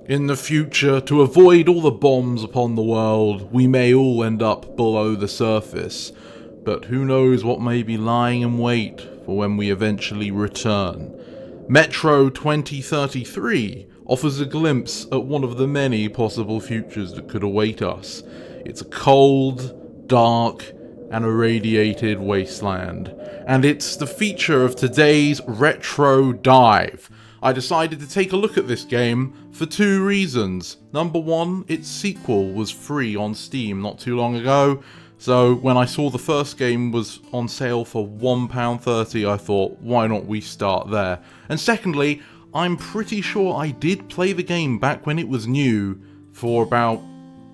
In the future, to avoid all the bombs upon the world, we may all end up below the surface. But who knows what may be lying in wait for when we eventually return. Metro 2033 offers a glimpse at one of the many possible futures that could await us. It's a cold, dark, and irradiated wasteland. And it's the feature of today's Retro Dive. I decided to take a look at this game for two reasons. Number one, its sequel was free on Steam not too long ago, so when I saw the first game was on sale for £1.30, I thought, why not we start there? And secondly, I'm pretty sure I did play the game back when it was new for about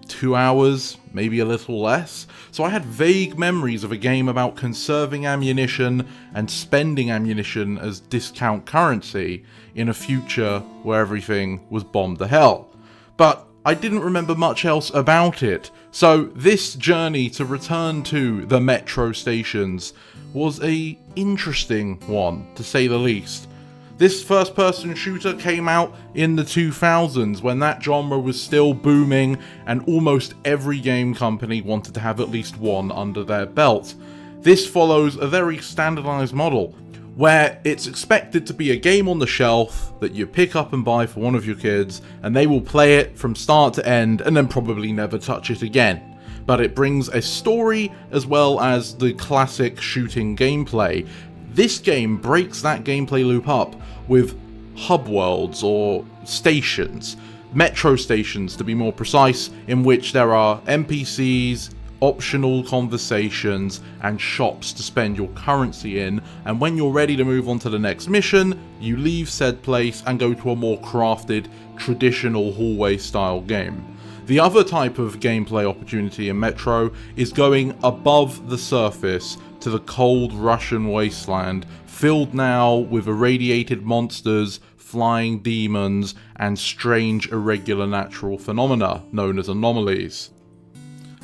2 hours, maybe a little less, so I had vague memories of a game about conserving ammunition and spending ammunition as discount currency in a future where everything was bombed to hell. But I didn't remember much else about it, so this journey to return to the metro stations was an interesting one, to say the least. This first-person shooter came out in the 2000s when that genre was still booming and almost every game company wanted to have at least one under their belt. This follows a very standardized model, where it's expected to be a game on the shelf that you pick up and buy for one of your kids, and they will play it from start to end and then probably never touch it again. But it brings a story as well as the classic shooting gameplay. This game breaks that gameplay loop up with hub worlds, or stations, metro stations to be more precise, in which there are NPCs, optional conversations, and shops to spend your currency in, and when you're ready to move on to the next mission, you leave said place and go to a more crafted, traditional hallway style game. The other type of gameplay opportunity in Metro is going above the surface to the cold Russian wasteland, filled now with irradiated monsters, flying demons, and strange irregular natural phenomena known as anomalies.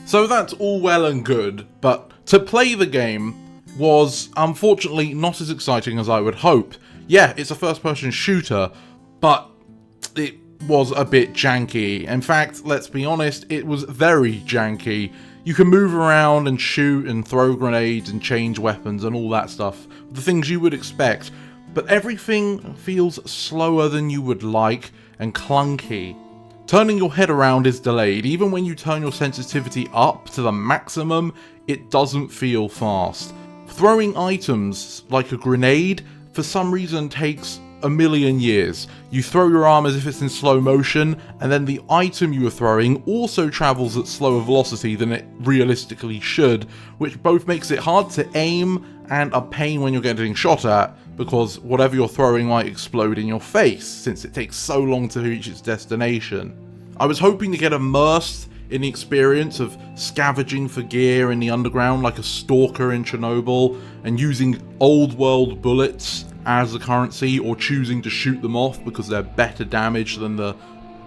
So that's all well and good, but to play the game was unfortunately not as exciting as I would hope. Yeah, it's a first-person shooter, but it was a bit janky. In fact, let's be honest, it was very janky. You can move around and shoot and throw grenades and change weapons and all that stuff, the things you would expect, but everything feels slower than you would like and clunky. Turning your head around is delayed. Even when you turn your sensitivity up to the maximum, it doesn't feel fast. Throwing items like a grenade for some reason takes a million years. You throw your arm as if it's in slow motion, and then the item you are throwing also travels at slower velocity than it realistically should, which both makes it hard to aim and a pain when you're getting shot at, because whatever you're throwing might explode in your face, since it takes so long to reach its destination. I was hoping to get immersed in the experience of scavenging for gear in the underground like a stalker in Chernobyl, and using old world bullets as the currency, or choosing to shoot them off because they're better damage than the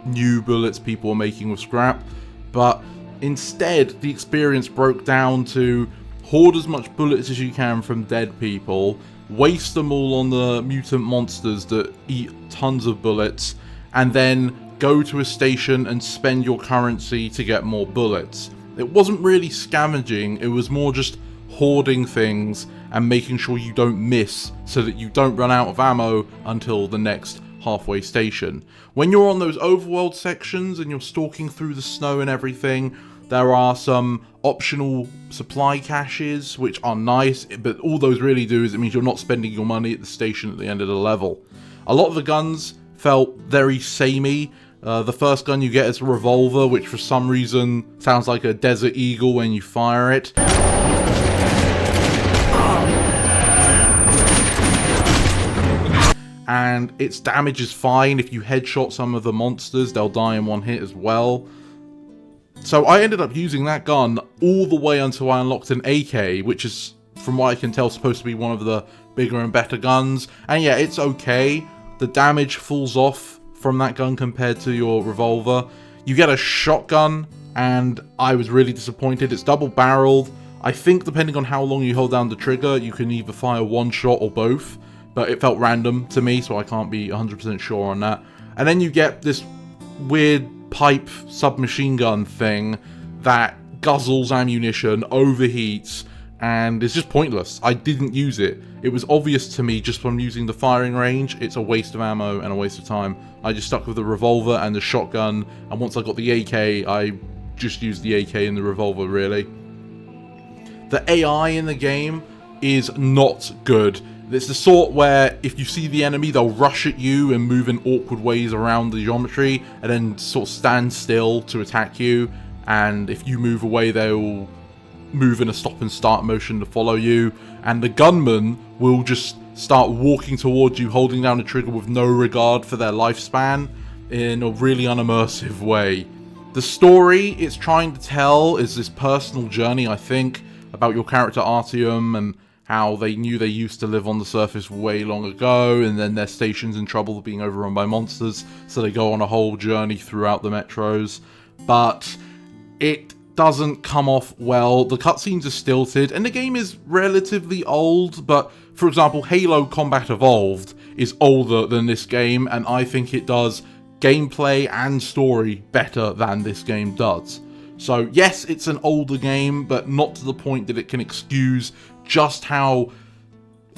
new bullets people are making with scrap. But instead, the experience broke down to hoard as much bullets as you can from dead people, waste them all on the mutant monsters that eat tons of bullets, and then go to a station and spend your currency to get more bullets. It wasn't really scavenging, it was more just hoarding things and making sure you don't miss so that you don't run out of ammo until the next halfway station. When you're on those overworld sections and you're stalking through the snow and everything, there are some optional supply caches which are nice, but all those really do is it means you're not spending your money at the station at the end of the level. A lot of the guns felt very samey. The first gun you get is a revolver, which for some reason sounds like a Desert Eagle when you fire it. And its damage is fine. If you headshot some of the monsters, they'll die in one hit as well. So I ended up using that gun all the way until I unlocked an AK, which is, from what I can tell, supposed to be one of the bigger and better guns. And yeah, it's okay. The damage falls off from that gun compared to your revolver. You get a shotgun, and I was really disappointed. It's double-barreled. I think depending on how long you hold down the trigger, you can either fire one shot or both. But it felt random to me, so I can't be 100% sure on that. And then you get this weird pipe submachine gun thing that guzzles ammunition, overheats, and it's just pointless. I didn't use it. It was obvious to me just from using the firing range, it's a waste of ammo and a waste of time. I just stuck with the revolver and the shotgun, and once I got the AK, I just used the AK and the revolver, really. The AI in the game is not good. It's the sort where if you see the enemy, they'll rush at you and move in awkward ways around the geometry, and then sort of stand still to attack you, and if you move away, they'll move in a stop and start motion to follow you, and the gunman will just start walking towards you, holding down the trigger with no regard for their lifespan in a really unimmersive way. The story it's trying to tell is this personal journey, I think, about your character Artyom and how they knew they used to live on the surface way long ago, and then their station's in trouble being overrun by monsters, so they go on a whole journey throughout the metros. But it doesn't come off well. The cutscenes are stilted, and the game is relatively old, but for example, Halo Combat Evolved is older than this game, and I think it does gameplay and story better than this game does. So yes, it's an older game, but not to the point that it can excuse just how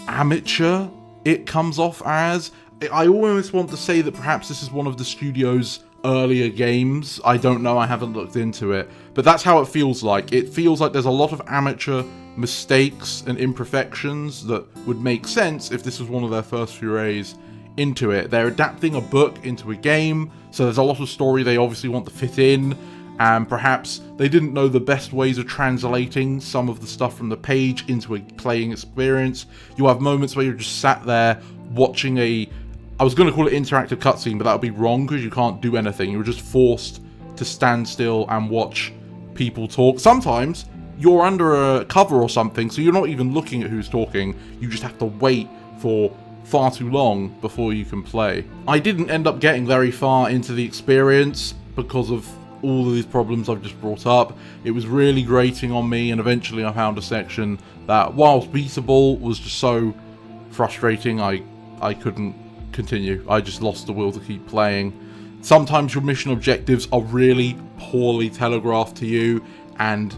amateur it comes off as. I almost want to say that perhaps this is one of the studio's earlier games. I don't know, I haven't looked into it, but that's how it feels like. It feels like there's a lot of amateur mistakes and imperfections that would make sense if this was one of their first forays into it. They're adapting a book into a game, so there's a lot of story they obviously want to fit in, and perhaps they didn't know the best ways of translating some of the stuff from the page into a playing experience. You have moments where you're just sat there watching I was going to call it interactive cutscene, but that would be wrong because you can't do anything. You're just forced to stand still and watch people talk. Sometimes you're under a cover or something, so you're not even looking at who's talking. You just have to wait for far too long before you can play. I didn't end up getting very far into the experience because of all of these problems I've just brought up. It was really grating on me, and eventually I found a section that, whilst beatable, was just so frustrating I couldn't continue. I just lost the will to keep playing. Sometimes your mission objectives are really poorly telegraphed to you, and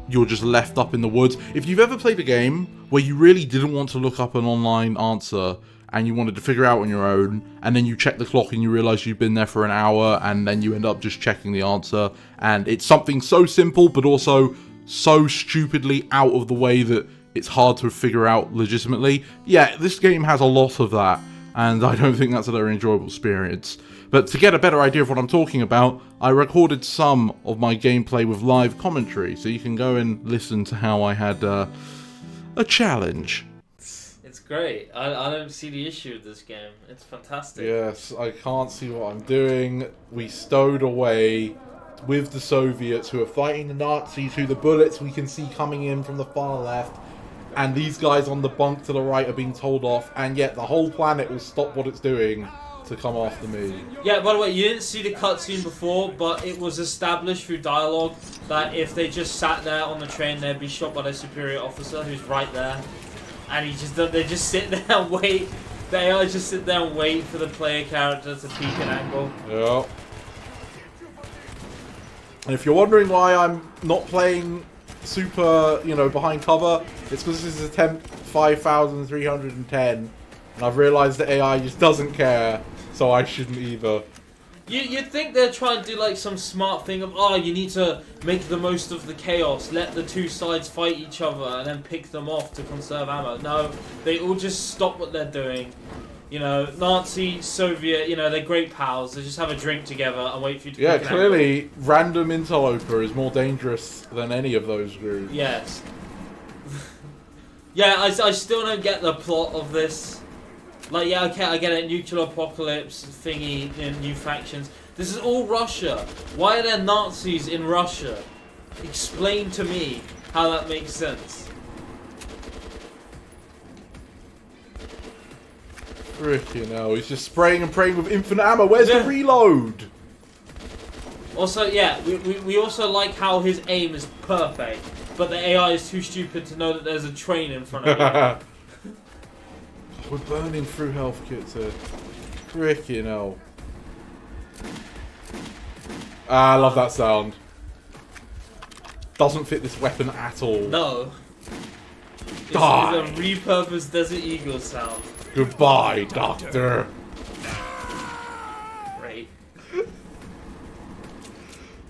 you're just left up in the woods. If you've ever played a game where you really didn't want to look up an online answer and you wanted to figure out on your own, and then you check the clock and you realize you've been there for an hour, and then you end up just checking the answer, and it's something so simple but also so stupidly out of the way that it's hard to figure out legitimately. Yeah, this game has a lot of that, and I don't think that's a very enjoyable experience. But to get a better idea of what I'm talking about, I recorded some of my gameplay with live commentary, so you can go and listen to how I had a challenge. It's great. I don't see the issue with this game. It's fantastic. Yes, I can't see what I'm doing. We stowed away with the Soviets who are fighting the Nazis, who the bullets we can see coming in from the far left, and these guys on the bunk to the right are being told off, and yet the whole planet will stop what it's doing to come after me. Yeah, by the way, you didn't see the cutscene before, but it was established through dialogue that if they just sat there on the train, they'd be shot by their superior officer who's right there. And they just sit there and wait. The AI just sit there and wait for the player character to peek an angle. Yeah. And if you're wondering why I'm not playing super, behind cover, it's because this is attempt 5310, and I've realised that AI just doesn't care, so I shouldn't either. You'd think they're trying to do like some smart thing of, you need to make the most of the chaos, let the two sides fight each other, and then pick them off to conserve ammo. No, they all just stop what they're doing. Nazi, Soviet, they're great pals. They just have a drink together and wait for you to pick an clearly, angle. random interloper is more dangerous than any of those groups. Yes. Yeah, I still don't get the plot of this. Like, yeah, okay, I get it, nuclear apocalypse, thingy, new factions. This is all Russia. Why are there Nazis in Russia? Explain to me how that makes sense. Freaking hell, he's just spraying and praying with infinite ammo. Where's the reload? Also, yeah, we also like how his aim is perfect, but the AI is too stupid to know that there's a train in front of him. We're burning through health kits here. Freaking hell. Ah, I love that sound. Doesn't fit this weapon at all. No. Die. It's a repurposed Desert Eagle sound. Goodbye, Doctor. Great.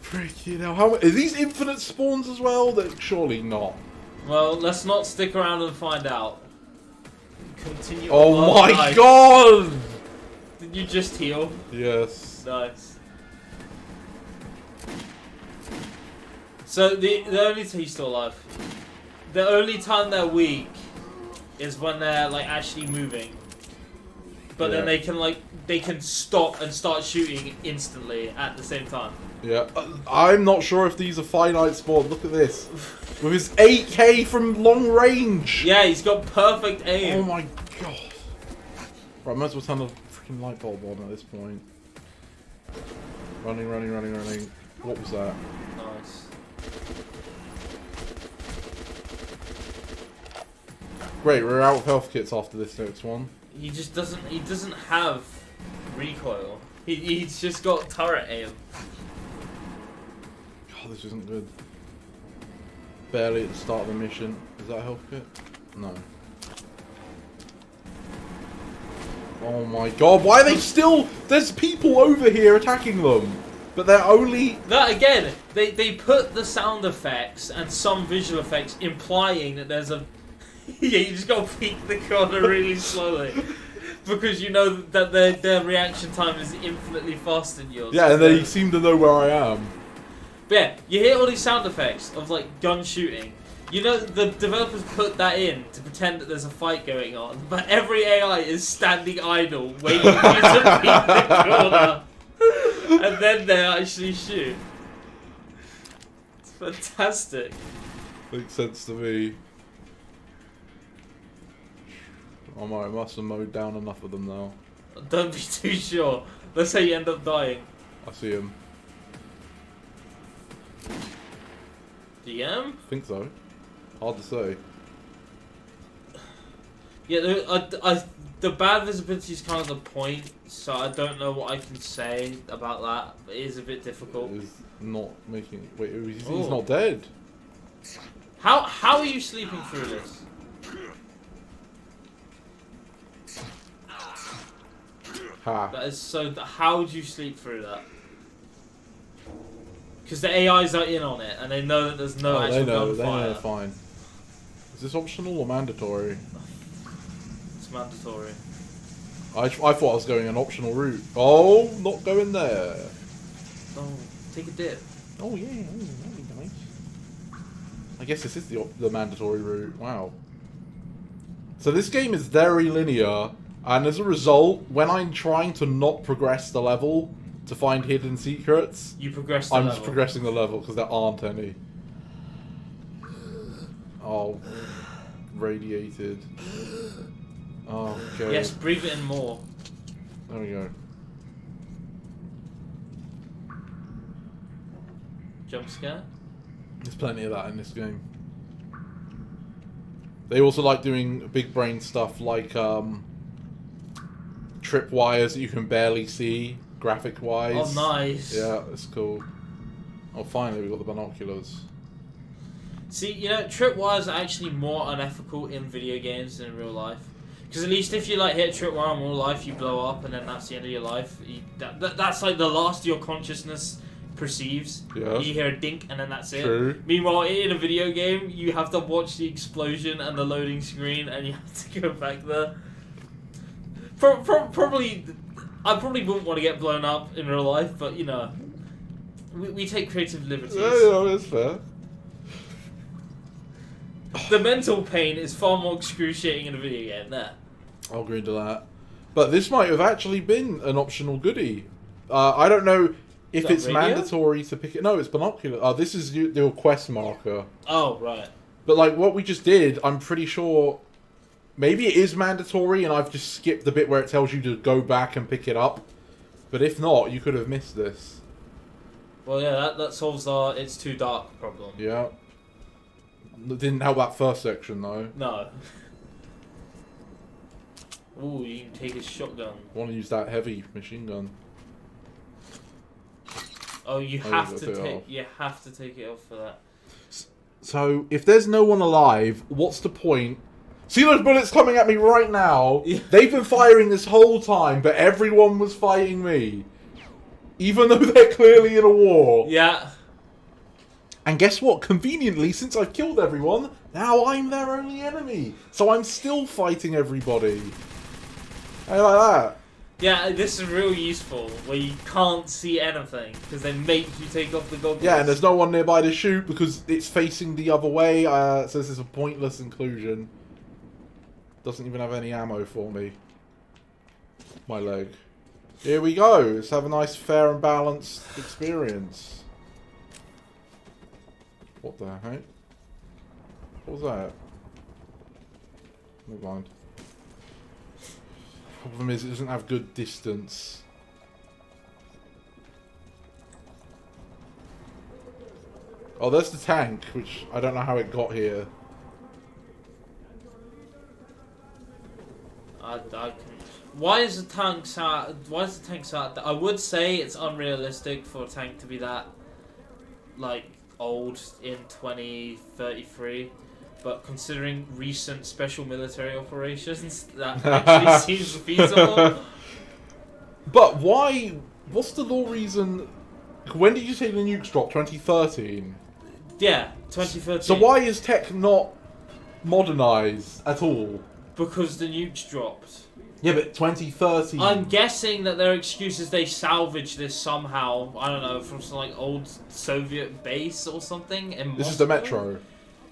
Freaking hell. How, are these infinite spawns as well? Surely not. Well, let's not stick around and find out. Continue. Oh my nice. god! Did you just heal? Yes. Nice. So the only he's still alive. The only time they're weak is when they're like actually moving. But then they can stop and start shooting instantly at the same time. Yeah. I'm not sure if these are finite spawns. Look at this. With his 8K from long range. Yeah, he's got perfect aim. Oh my god. Right, might as well turn the freaking light bulb on at this point. Running. What was that? Nice. Great, we're out of health kits after this next one. He just doesn't. He doesn't have recoil. He's just got turret aim. God, this isn't good. Barely at the start of the mission. Is that a health kit? No. Oh my god, why are they still... There's people over here attacking them. But they're only... That again, they put the sound effects and some visual effects implying that there's a... Yeah, you just gotta peek the corner really slowly. Because you know that their reaction time is infinitely faster than yours. Yeah, and they seem to know where I am. But yeah, you hear all these sound effects of like gun shooting. You know the developers put that in to pretend that there's a fight going on, but every AI is standing idle, waiting for you to peek the corner, and then they actually shoot. It's fantastic. Makes sense to me. I must have mowed down enough of them now. Don't be too sure. Let's say you end up dying. I see him. DM? I think so. Hard to say. Yeah, the bad visibility is kind of the point, so I don't know what I can say about that. It is a bit difficult. It is not making... Wait, he's Ooh. not dead. How are you sleeping through this? Ha. That is so... How would you sleep through that? Because the AIs are in on it, and they know that there's no actual gunfire. They know, fine. Is this optional or mandatory? It's mandatory. I thought I was going an optional route. Oh, not going there. Oh, take a dip. Oh yeah, that'd be nice. I guess this is the mandatory route. Wow. So this game is very linear, and as a result, when I'm trying to not progress the level to find hidden secrets, You progress the I'm level. just progressing the level because there aren't any. Oh, radiated. Oh, okay. Yes, breathe it in more. There we go. Jump scare? There's plenty of that in this game. They also like doing big brain stuff like trip wires that you can barely see, graphic wise. Oh, nice. Yeah, it's cool. Oh, finally we got the binoculars. See, you know, tripwires are actually more unethical in video games than in real life. Because at least if you like hit a tripwire in real life, you blow up and then that's the end of your life. That's like the last your consciousness perceives. Yeah. You hear a dink and then that's it. True. Meanwhile, in a video game, you have to watch the explosion and the loading screen and you have to go back there. Probably, I probably wouldn't want to get blown up in real life, but you know, we take creative liberties. Yeah, that's fair. The mental pain is far more excruciating in a video game there. I'll agree to that. But this might have actually been an optional goodie. I don't know if it's radio? mandatory to pick it. No, it's binocular. This is your quest marker. Oh, right. But like what we just did, I'm pretty sure maybe it is mandatory and I've just skipped the bit where it tells you to go back and pick it up. But if not, you could have missed this. Well, yeah, that solves our it's too dark problem. Yeah. It didn't help that first section though. No. Ooh, you can take a shotgun. I want to use that heavy machine gun. Oh, you Oh, have you to gotta take it take. off. You have to take it off for that. So, if there's no one alive, what's the point? See those bullets coming at me right now? Yeah. They've been firing this whole time, but everyone was fighting me. Even though they're clearly in a war. Yeah. And guess what? Conveniently, since I've killed everyone, now I'm their only enemy. So I'm still fighting everybody. How like that? Yeah, this is real useful, where you can't see anything, because they make you take off the goggles. Yeah, and there's no one nearby to shoot because it's facing the other way, so this is a pointless inclusion. Doesn't even have any ammo for me. My leg. Here we go. Let's have a nice, fair and balanced experience. What the heck? What was that? Never mind. Problem is, it doesn't have good distance. Oh, there's the tank, which I don't know how it got here. Why is the tank sat? Why is the tank sat? I would say it's unrealistic for a tank to be that, like, old in 2033. But considering recent special military operations, that actually seems feasible. But why? What's the law reason? When did you say the nukes dropped? 2013. Yeah, 2013. So why is tech not modernized at all? Because the nukes dropped. Yeah, but 2013. I'm guessing that their excuse is they salvaged this somehow. I don't know, from some like old Soviet base or something. This is the metro.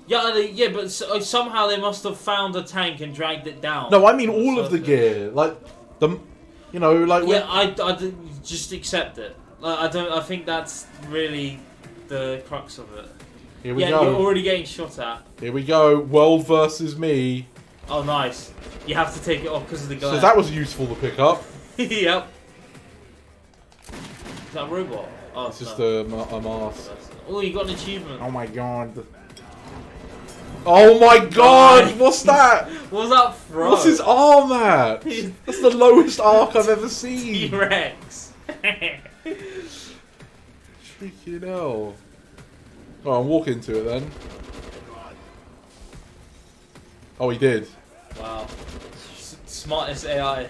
Yeah, yeah, but somehow they must have found a tank and dragged it down. No, I mean all of the gear, like the, you know, like. Yeah, I just accept it. Like, I don't. I think that's really the crux of it. Here we go. Yeah, you're already getting shot at. Here we go. World versus me. Oh, nice. You have to take it off because of the glare. So that was useful to pick up. Yep. Is that a robot? Oh, It's just a mask. Oh, you got an achievement. Oh my god. Oh my god! What's that? What was that from? What's his arm at? That's the lowest arc I've ever seen. T-Rex. Freaking hell. Oh, I'll walk into it then. Oh, he did. Wow. Smartest AI.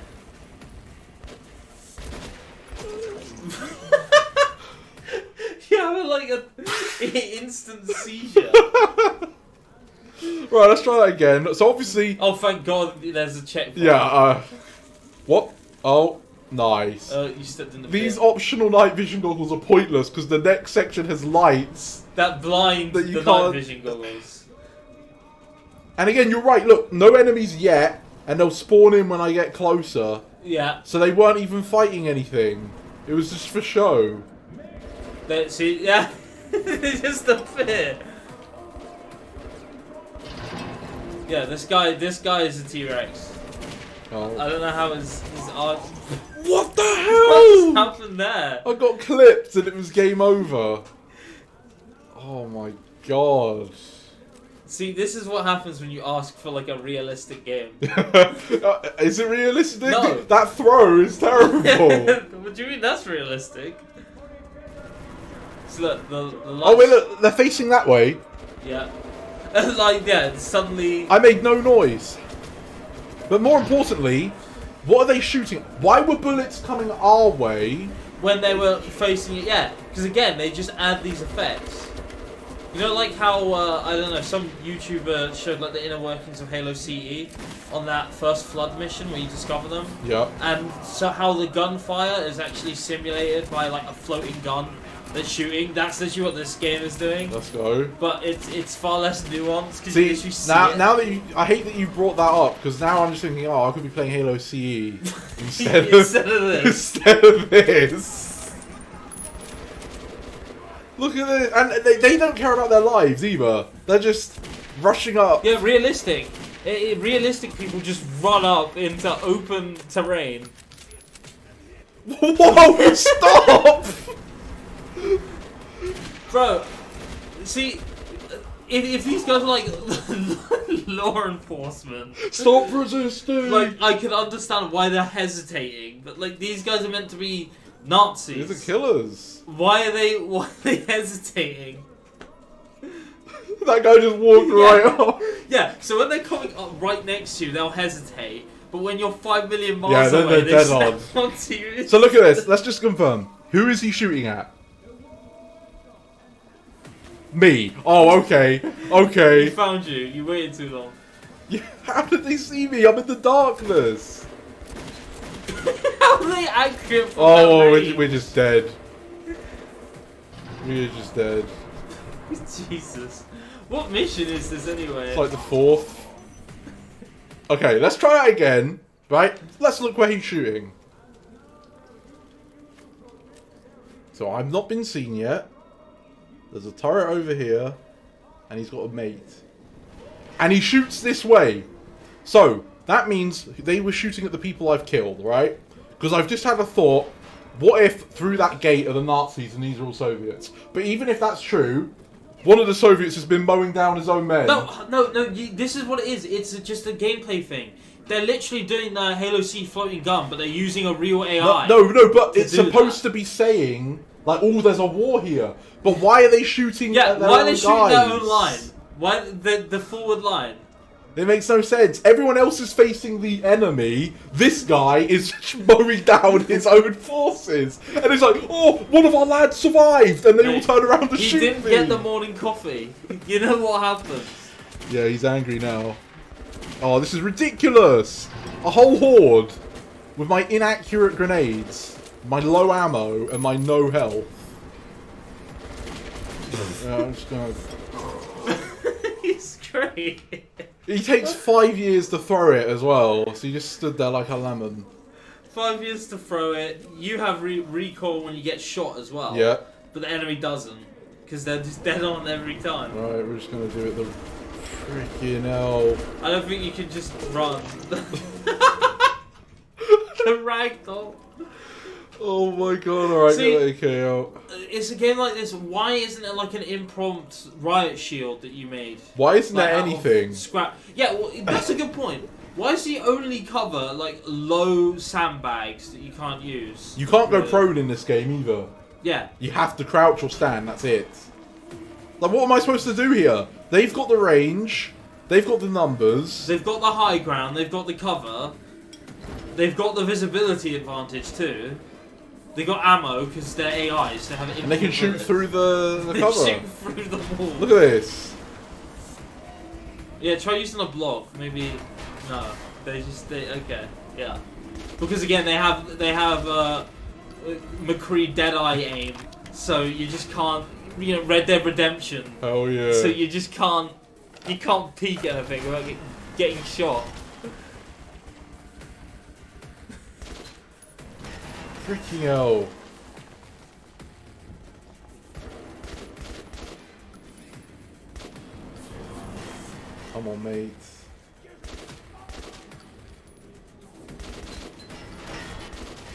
You have like an instant seizure. Right, let's try that again. So obviously... Oh, thank God there's a checkpoint. Yeah, what? Oh, nice. You stepped in the These pit. optional night vision goggles are pointless because the next section has lights. That blind that you the can't... night vision goggles. And again, you're right. Look, no enemies yet, and they'll spawn in when I get closer. Yeah. So they weren't even fighting anything. It was just for show. See, yeah. It's just the fear. Yeah, this guy is a T-Rex. Oh. I don't know how his art. What the What hell? just happened there? I got clipped and it was game over. Oh my god. See, this is what happens when you ask for like a realistic game. Is it realistic? No. That throw is terrible. What do you mean that's realistic? So look, the lights, Oh wait, look, they're facing that way. yeah. Like, yeah, suddenly... I made no noise. But more importantly, what are they shooting? Why were bullets coming our way? When they were facing it, yeah. Because again, they just add these effects. You know, like how, I don't know, some YouTuber showed like the inner workings of Halo CE on that first flood mission where you discover them. Yeah. And so how the gunfire is actually simulated by like a floating gun that's shooting. That's literally what this game is doing. Let's go. But it's far less nuanced because you literally see now, it. now that I hate that you brought that up because now I'm just thinking, oh, I could be playing Halo CE instead Instead of this. Instead of this. Look at this, and they don't care about their lives either. They're just rushing up. Yeah, realistic. Realistic people just run up into open terrain. Whoa! Stop! Bro, see, if these guys are like law enforcement, Stop resisting! like I can understand why they're hesitating, but like these guys are meant to be Nazis. These are killers. Why are they hesitating? That guy just walked right off. Yeah, so when they're coming up right next to you, they'll hesitate. But when you're 5 million Yeah, miles then away, they're they dead step onto you. So look at this. Let's just confirm. Who is he shooting at? Me. Oh, okay. He Okay. found you. You waited too long. Yeah, how did they see me? I'm in the darkness. How are they accurate from Oh, that range? we're just dead. We're just dead. Jesus. What mission is this anyway? It's like the 4th. Okay, let's try that again. Right? Let's look where he's shooting. So I've not been seen yet. There's a turret over here. And he's got a mate. And he shoots this way. So, that means they were shooting at the people I've killed, right? Because I've just had a thought. What if through that gate are the Nazis and these are all Soviets? But even if that's true, one of the Soviets has been mowing down his own men. No, this is what it is. It's just a gameplay thing. They're literally doing the Halo C floating gun, but they're using a real AI. No, but it's supposed to be saying, like, oh, there's a war here. But why are they shooting at their why are own they shooting guys? their own line? Why the forward line? It makes no sense. Everyone else is facing the enemy. This guy is mowing down his own forces. And it's like, oh, one of our lads survived. And they all turn around to shoot me. He didn't get the morning coffee. You know what happens. Yeah, he's angry now. Oh, this is ridiculous. A whole horde with my inaccurate grenades, my low ammo, and my no health. Yeah, I'm just gonna... He's great. He takes 5 years to throw it as well, so he just stood there like a lemon. 5 years to throw it. You have recoil when you get shot as well. Yeah. But the enemy doesn't, because they're just dead on every time. Right, we're just gonna do it the freaking hell. I don't think you can just run. The ragdoll. Oh my god, alright, See, get that AK out. It's a game like this. Why isn't it like an impromptu riot shield that you made? Why isn't Like, there out of anything? Scrap. Yeah, well, that's a good point. Why does he only cover like low sandbags that you can't use? You can't go prone in this game either. Yeah. You have to crouch or stand, that's it. Like, what am I supposed to do here? They've got the range, they've got the numbers. They've got the high ground, they've got the cover, they've got the visibility advantage too. They got ammo because they're AIs. They have And they can shoot through the they cover. shoot through the wall. Look at this. Yeah, try using a block. Maybe no. Okay. Yeah. Because again, they have McCree Deadeye aim, so you just can't. You know, Red Dead Redemption. Oh yeah. So you just can't. You can't peek at anything without getting shot. Freaking hell. Come on, mate.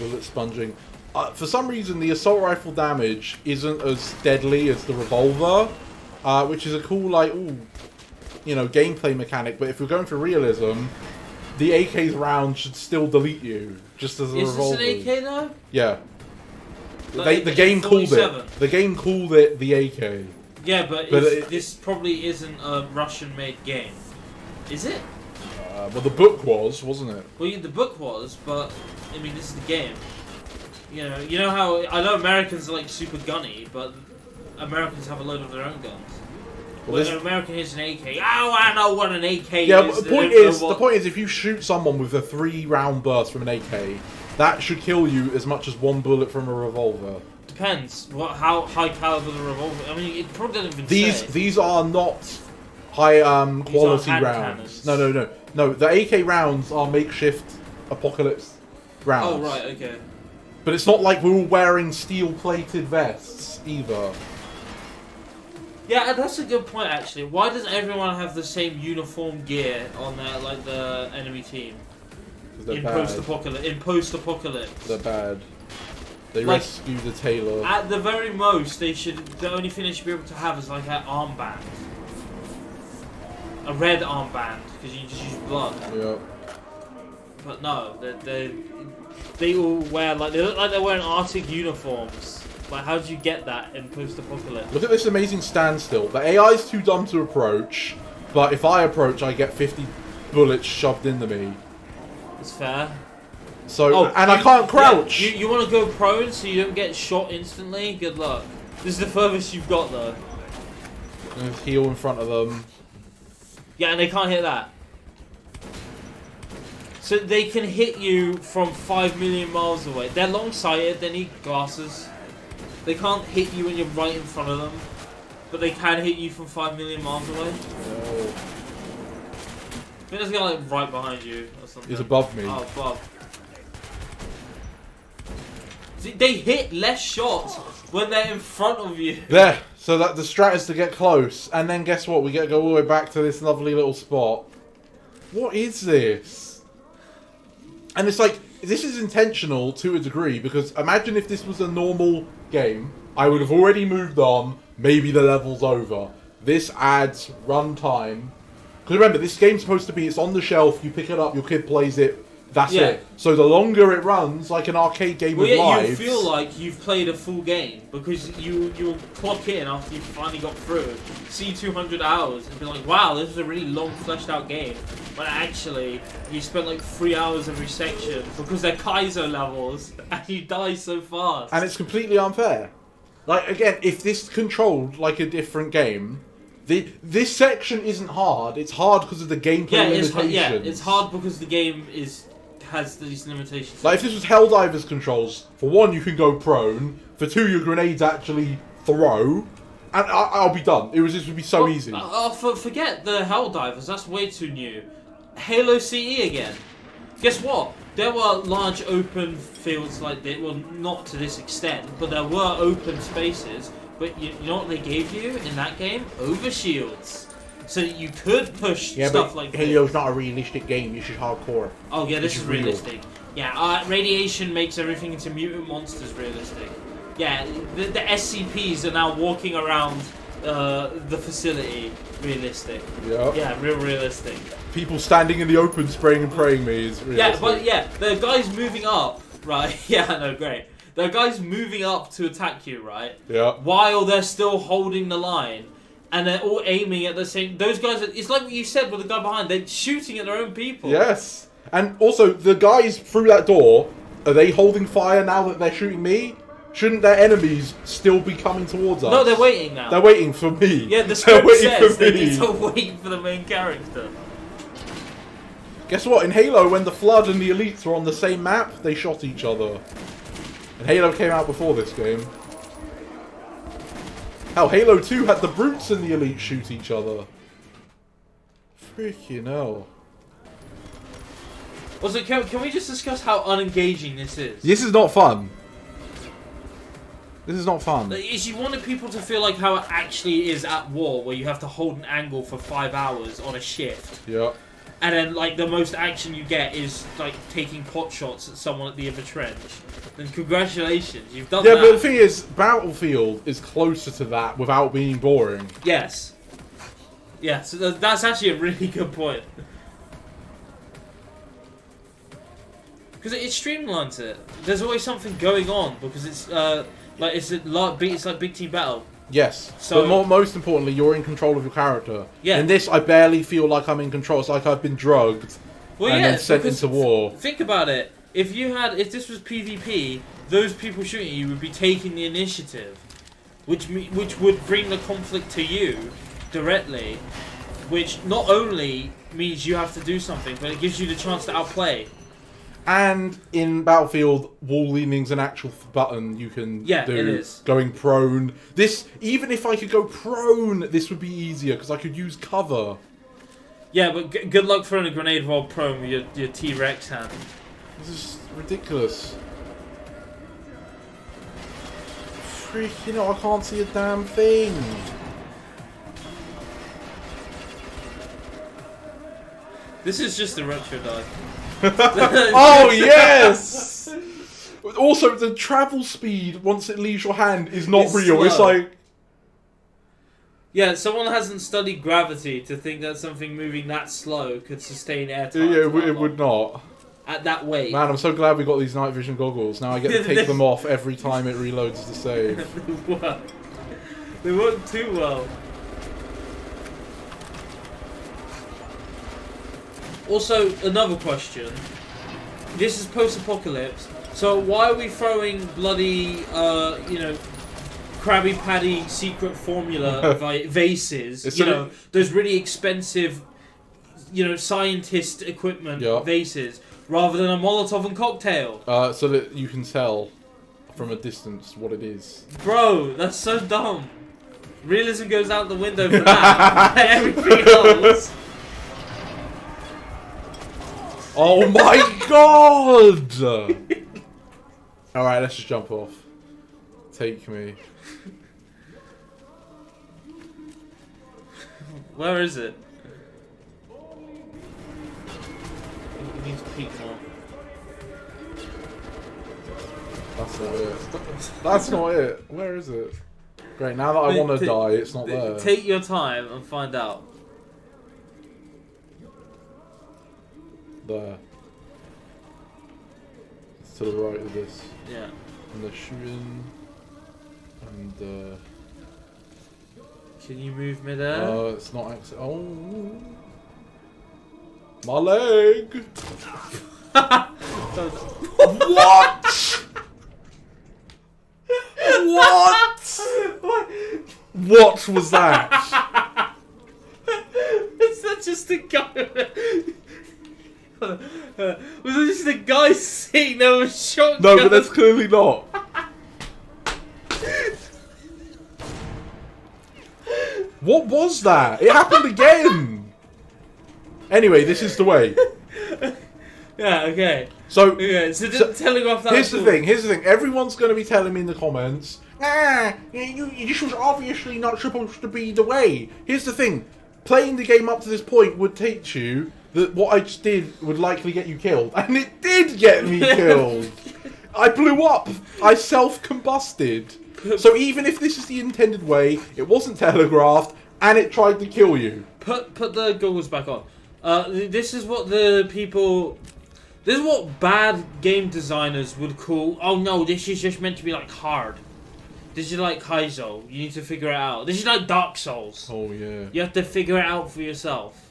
Bullet sponging. For some reason, the assault rifle damage isn't as deadly as the revolver, which is a cool, like, ooh, you know, gameplay mechanic. But if you're going for realism, the AK's round should still delete you, just as a revolver. Is this an AK though? Yeah. Like The game called it. The game called it the AK. Yeah, but this probably isn't a Russian-made game, is it? Well, the book was, wasn't it? Well, the book was, but I mean, this is the game. You know how I know Americans are like super gunny, but Americans have a load of their own guns. When an American hits an AK, oh, I know what an AK is. Yeah, the point is, if you shoot someone with a 3-round burst from an AK, that should kill you as much as one bullet from a revolver. Depends how high caliber the revolver. I mean, it probably doesn't even say. These are not high quality hand rounds. cannons. No. The AK rounds are makeshift apocalypse rounds. Oh right, okay. But it's not like we're all wearing steel-plated vests either. Yeah, that's a good point actually. Why doesn't everyone have the same uniform gear on their like the enemy team? In post-apocalypse. They're bad. They like, rescue the tailor. At the very most, the only thing they should be able to have is like an armband. A red armband, because you just use blood. Yeah. But no, they all wear like they look like they're wearing Arctic uniforms. Like, how do you get that in post-apocalypse? Look at this amazing standstill. The AI is too dumb to approach, but if I approach, I get 50 bullets shoved into me. It's fair. So, and I can't crouch. Yeah, you want to go prone so you don't get shot instantly? Good luck. This is the furthest you've got, though. And heal in front of them. Yeah, and they can't hit that. So they can hit you from 5 million miles away. They're long-sighted, they need glasses. They can't hit you when you're right in front of them. But they can hit you from 5 million miles away. Oh. I think there's a guy like right behind you or something. He's above me. Oh, above. See, they hit less shots when they're in front of you. There. So that the strat is to get close, and then guess what? We get to go all the way back to this lovely little spot. What is this? And it's like, this is intentional to a degree, because imagine if this was a normal game, I would have already moved on, maybe the level's over. This adds runtime. Because remember, this game's supposed to be, it's on the shelf, you pick it up, your kid plays it, that's it. So the longer it runs, like an arcade game with lives... you feel like you've played a full game, because you'll clock in after you finally got through, see 200 hours, and be like, wow, this is a really long, fleshed out game. But actually, you spent like 3 hours every section, because they're Kaizo levels, and you die so fast. And it's completely unfair. Like, again, if this controlled like a different game... This section isn't hard. It's hard because of the gameplay limitations. It's hard because the game has these limitations. Like, if this was Helldivers controls, for one, you can go prone. For two, your grenades actually throw. And I'll be done. This would be so easy. Forget the Helldivers. That's way too new. Halo CE again. Guess what? There were large open fields like this. Well, not to this extent, but there were open spaces. But you know what they gave you in that game? Overshields. So that you could push stuff like this. Halo's not a realistic game, this is hardcore. Oh yeah, this is realistic. Yeah, radiation makes everything into mutant monsters realistic. Yeah, the SCPs are now walking around the facility realistic. Yeah. Yeah, real realistic. People standing in the open spraying and praying me is realistic. Yeah, but the guys moving up, right? Yeah, no, great. The guys moving up to attack you, right? Yeah. While they're still holding the line, and they're all aiming at the same. Those guys. It's like what you said with the guy behind. They're shooting at their own people. Yes. And also, the guys through that door, are they holding fire now that they're shooting me? Shouldn't their enemies still be coming towards us? No, they're waiting now. They're waiting for me. Yeah, the script says they need to wait for the main character. Guess what? In Halo, when the Flood and the Elites were on the same map, they shot each other. And Halo came out before this game. Hell, Halo 2 had the Brutes and the Elite shoot each other. Freaking hell. Also, can we just discuss how unengaging this is? This is not fun. This is not fun. Is you wanted people to feel like how it actually is at war, where you have to hold an angle for 5 hours on a shift. Yeah. And then, like, the most action you get is, like, taking pot shots at someone at the other trench. Then congratulations, you've done that. Yeah, but the thing is, Battlefield is closer to that without being boring. Yes. Yeah, so that's actually a really good point. Because it streamlines it. There's always something going on, because it's, it's like Big Team Battle. Yes, so, but most importantly, you're in control of your character. Yeah. In this, I barely feel like I'm in control. It's like I've been drugged and then sent into war. Think about it. If this was PvP, those people shooting you would be taking the initiative, which would bring the conflict to you directly, which not only means you have to do something, but it gives you the chance to outplay. And in Battlefield, wall leaning's an actual button you can do. It is. Going prone. This, even if I could go prone, this would be easier because I could use cover. Yeah, but good luck throwing a grenade while prone with your T-Rex hand. This is ridiculous. Freaking hell, I can't see a damn thing. This is just a retro dive. Oh yes! Also, the travel speed once it leaves your hand is not real. Slow. It's like, yeah, someone hasn't studied gravity to think that something moving that slow could sustain air time. yeah, it would not. at that weight. Man, I'm so glad we got these night vision goggles. Now I get to take them off every time it reloads the save. They work. They work too well. Also, another question. This is post-apocalypse, so why are we throwing bloody, Krabby Patty secret formula vases? Those really expensive, scientist equipment vases, rather than a Molotov and cocktail. So that you can tell from a distance what it is. Bro, that's so dumb. Realism goes out the window for that. Everything else. Oh my god! Alright, let's just jump off. Take me. Where is it? It needs to peek more. That's not it. That's not it. Where is it? Great, now that I want to die, it's not there. Take your time and find out. There. It's to the right of this. Yeah. And they're shooting. And can you move midair? it's not actually. Oh, my leg! What? What? What was that? Is that just a guy? Was it just a guy sitting there with a shotgun? No, but that's clearly not. What was that? It happened again. Anyway, this is the way. Yeah, okay. So telegraph that. Here's the thing. Everyone's going to be telling me in the comments, this was obviously not supposed to be the way. Here's the thing. Playing the game up to this point would teach you that what I just did would likely get you killed. And it did get me killed. I blew up. I self-combusted. So even if this is the intended way, it wasn't telegraphed, and it tried to kill you. Put the goggles back on. This is what the people... This is what bad game designers would call... Oh no, this is just meant to be like hard. This is like Kaizo. You need to figure it out. This is like Dark Souls. Oh yeah. You have to figure it out for yourself.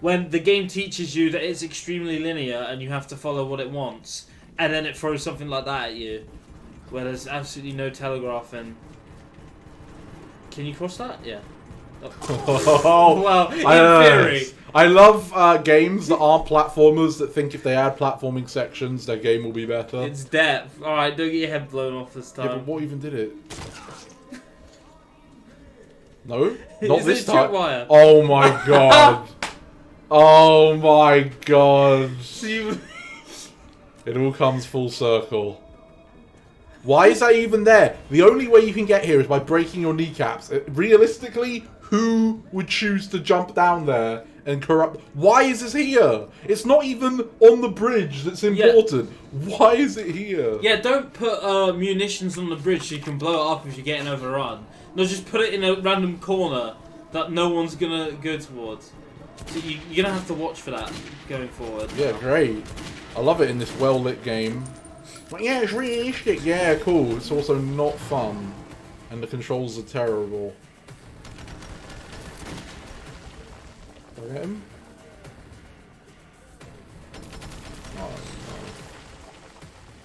When the game teaches you that it's extremely linear and you have to follow what it wants, and then it throws something like that at you, where there's absolutely no telegraphing. Can you cross that? Yeah. Oh. Well, in theory. I love games that aren't platformers that think if they add platforming sections, their game will be better. It's depth. Alright, don't get your head blown off this time. Yeah, but what even did it? No? Not this time. Tripwire? Oh my god. Oh my god. It all comes full circle. Why is that even there? The only way you can get here is by breaking your kneecaps. Realistically, who would choose to jump down there and corrupt? Why is this here? It's not even on the bridge that's important. Yeah. Why is it here? Yeah, don't put munitions on the bridge so you can blow it up if you're getting overrun. No, just put it in a random corner that no one's gonna go towards. So you're gonna have to watch for that going forward. Yeah, great. I love it in this well-lit game. Like, yeah, it's realistic. Yeah, cool. It's also not fun. And the controls are terrible. Did I get him? Oh, no.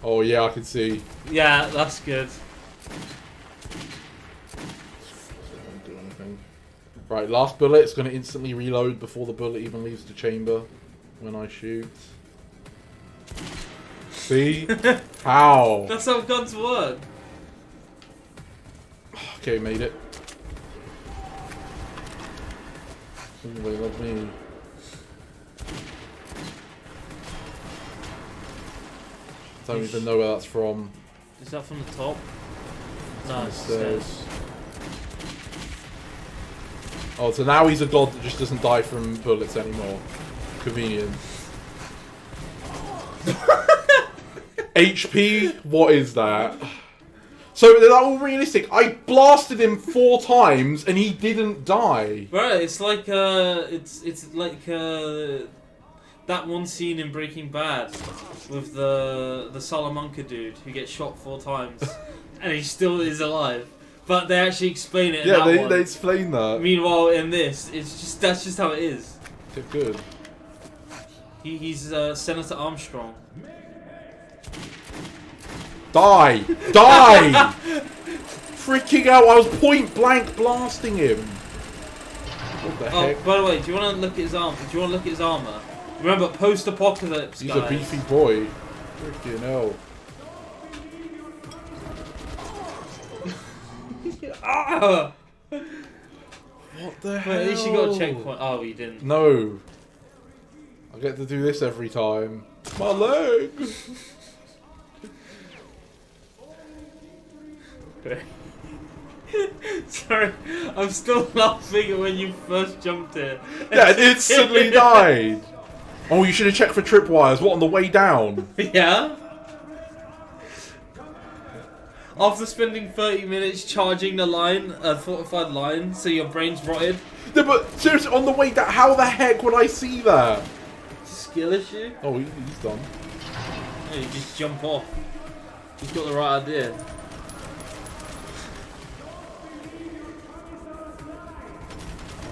Oh yeah, I can see. Yeah, that's good. Don't do anything. Right, last bullet. It's going to instantly reload before the bullet even leaves the chamber when I shoot. See? How? That's how guns work. Okay, made it. They love me. Don't even know where that's from. Is that from the top? No, it's stairs. Oh, so now he's a god that just doesn't die from bullets anymore. Convenient. HP? What is that? So they're all realistic. I blasted him 4 times and he didn't die. Bro, it's like that one scene in Breaking Bad with the Salamanca dude who gets shot 4 times and he still is alive. But they actually explain it in that one. They explain that. Meanwhile, in this, that's just how it is. They're good. He's Senator Armstrong. Die! Die! Freaking out! I was point blank blasting him. What the heck? By the way, do you want to look at his armor? Do you want to look at his armor? Remember, post-apocalypse, He's guys. a beefy boy. Freaking hell. Ah! What the hell? Wait, at least you got a checkpoint. Oh, you didn't. No. I get to do this every time. My leg! Sorry, I'm still laughing at when you first jumped here. Yeah, it instantly died! Oh, you should have checked for tripwires. What, on the way down? Yeah? After spending 30 minutes charging the line, fortified line, so your brain's rotted. No, but seriously, on the way down, how the heck would I see that? Skill issue? Oh, he's done. Yeah, you just jump off. He's got the right idea.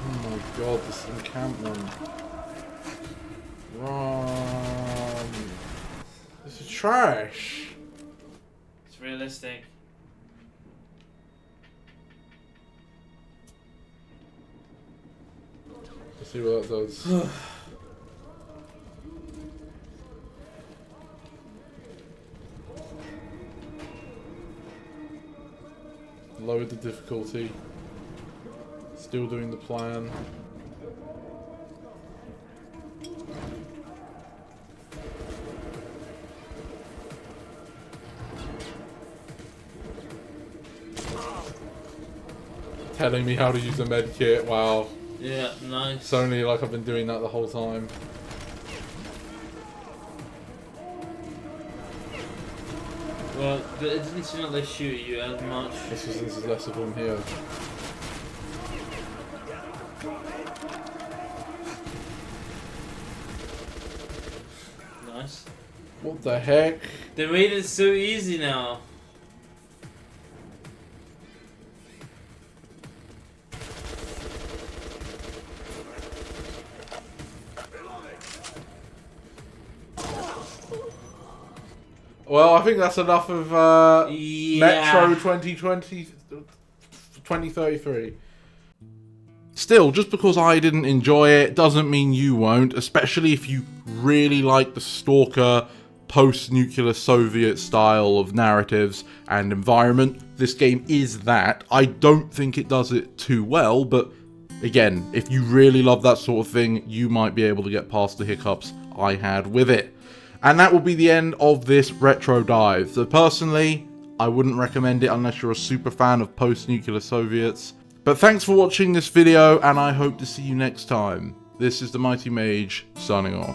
Oh my god, this encampment. Run. This is trash. It's realistic. Let's see what that does. Lowered the difficulty. Still doing the plan. Telling me how to use a med kit. Wow. Yeah, nice. It's only like I've been doing that the whole time. Well, but it's not they shoot you as much. This is less of them here. Nice. What the heck? They made it so easy now. Well, I think that's enough of Yeah. Metro 2033. Still, just because I didn't enjoy it doesn't mean you won't, especially if you really like the Stalker post-nuclear Soviet style of narratives and environment. This game is that. I don't think it does it too well, but again, if you really love that sort of thing, you might be able to get past the hiccups I had with it. And that will be the end of this retro dive. So personally, I wouldn't recommend it unless you're a super fan of post-nuclear Soviets. But thanks for watching this video, and I hope to see you next time. This is the Mighty Mage, signing off.